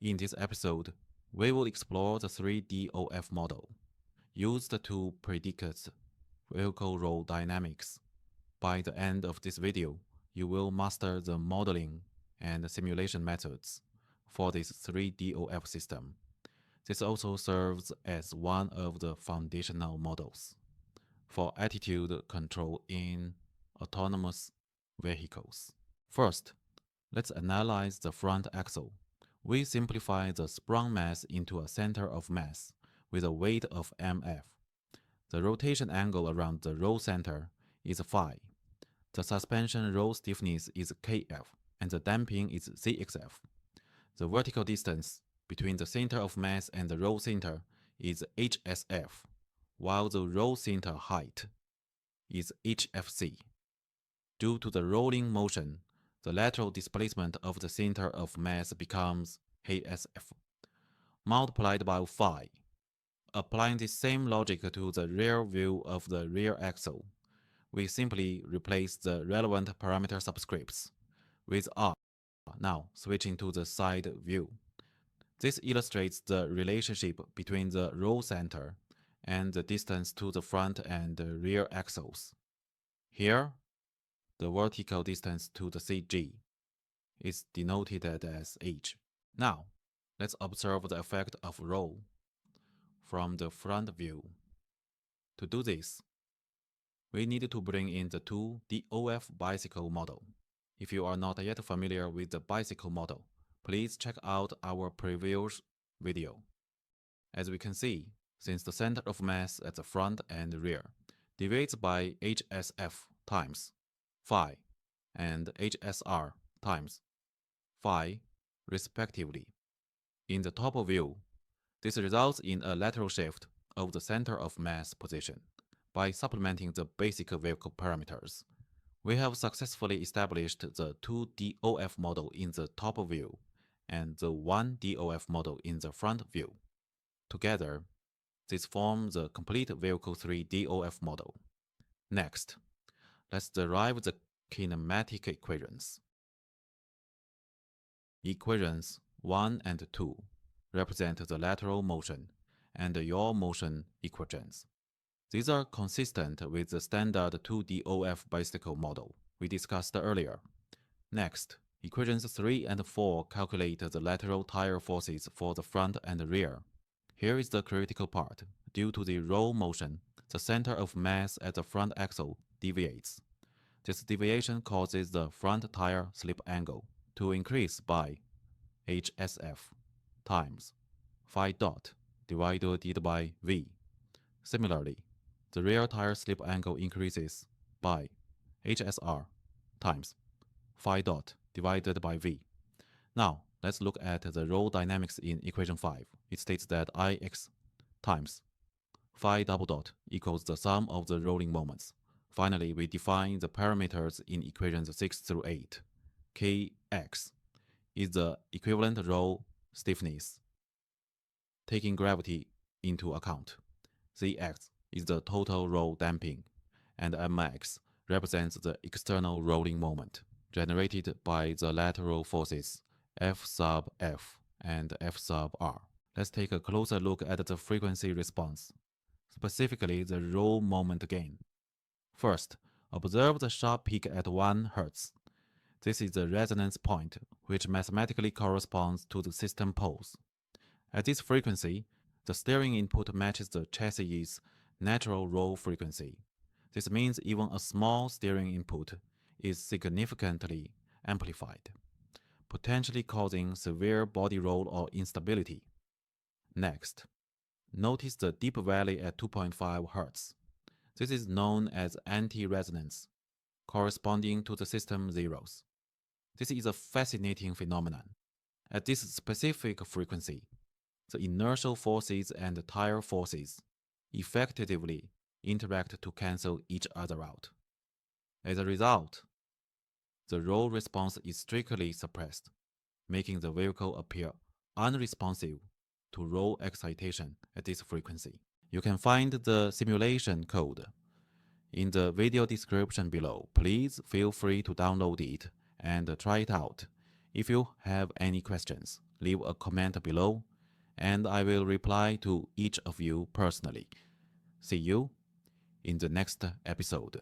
In this episode, we will explore the 3DOF model used to predict vehicle roll dynamics. By the end of this video, you will master the modeling and simulation methods for this 3DOF system. This also serves as one of the foundational models for attitude control in autonomous vehicles. First, let's analyze the front axle. We simplify the sprung mass into a center of mass with a weight of mf. The rotation angle around the roll center is phi. The suspension roll stiffness is kf, and the damping is cxf. The vertical distance between the center of mass and the roll center is hsf, while the roll center height is hfc. Due to the rolling motion, the lateral displacement of the center of mass becomes hsf, multiplied by phi. Applying the same logic to the rear view of the rear axle, we simply replace the relevant parameter subscripts with r. Now, switching to the side view. This illustrates the relationship between the roll center and the distance to the front and rear axles. Here, the vertical distance to the CG is denoted as h. Now, let's observe the effect of roll from the front view. To do this, we need to bring in the 2DOF bicycle model. If you are not yet familiar with the bicycle model, please check out our previous video. As we can see, since the center of mass at the front and rear deviates by hsf times phi and hsr times phi respectively, in the top view, this results in a lateral shift of the center of mass position. By supplementing the basic vehicle parameters, we have successfully established the 2DOF model in the top view and the 1DOF model in the front view. Together, these form the complete vehicle 3DOF model. Next, let's derive the kinematic equations. Equations 1 and 2 represent the lateral motion and the yaw motion equations. These are consistent with the standard 2DOF bicycle model we discussed earlier. Next, equations 3 and 4 calculate the lateral tire forces for the front and rear. Here is the critical part. Due to the roll motion, the center of mass at the front axle deviates. This deviation causes the front tire slip angle to increase by hsf times phi dot divided by v. Similarly, the rear tire slip angle increases by hsr times phi dot divided by v. Now, let's look at the roll dynamics in equation 5. It states that Ix times phi double dot equals the sum of the rolling moments. Finally, we define the parameters in equations 6 through 8. Kx is the equivalent roll stiffness, taking gravity into account. Zx is the total roll damping, and Mx represents the external rolling moment generated by the lateral forces F sub F and F sub R. Let's take a closer look at the frequency response, specifically the roll moment gain. First, observe the sharp peak at 1 Hz. This is the resonance point, which mathematically corresponds to the system pulse. At this frequency, the steering input matches the chassis's natural roll frequency. This means even a small steering input is significantly amplified, potentially causing severe body roll or instability. Next, notice the deep valley at 2.5 Hz. This is known as anti-resonance, corresponding to the system zeros. This is a fascinating phenomenon. At this specific frequency, the inertial forces and the tire forces effectively interact to cancel each other out. As a result, the roll response is strictly suppressed, making the vehicle appear unresponsive to roll excitation at this frequency. You can find the simulation code in the video description below. Please feel free to download it and try it out. If you have any questions, leave a comment below, and I will reply to each of you personally. See you in the next episode.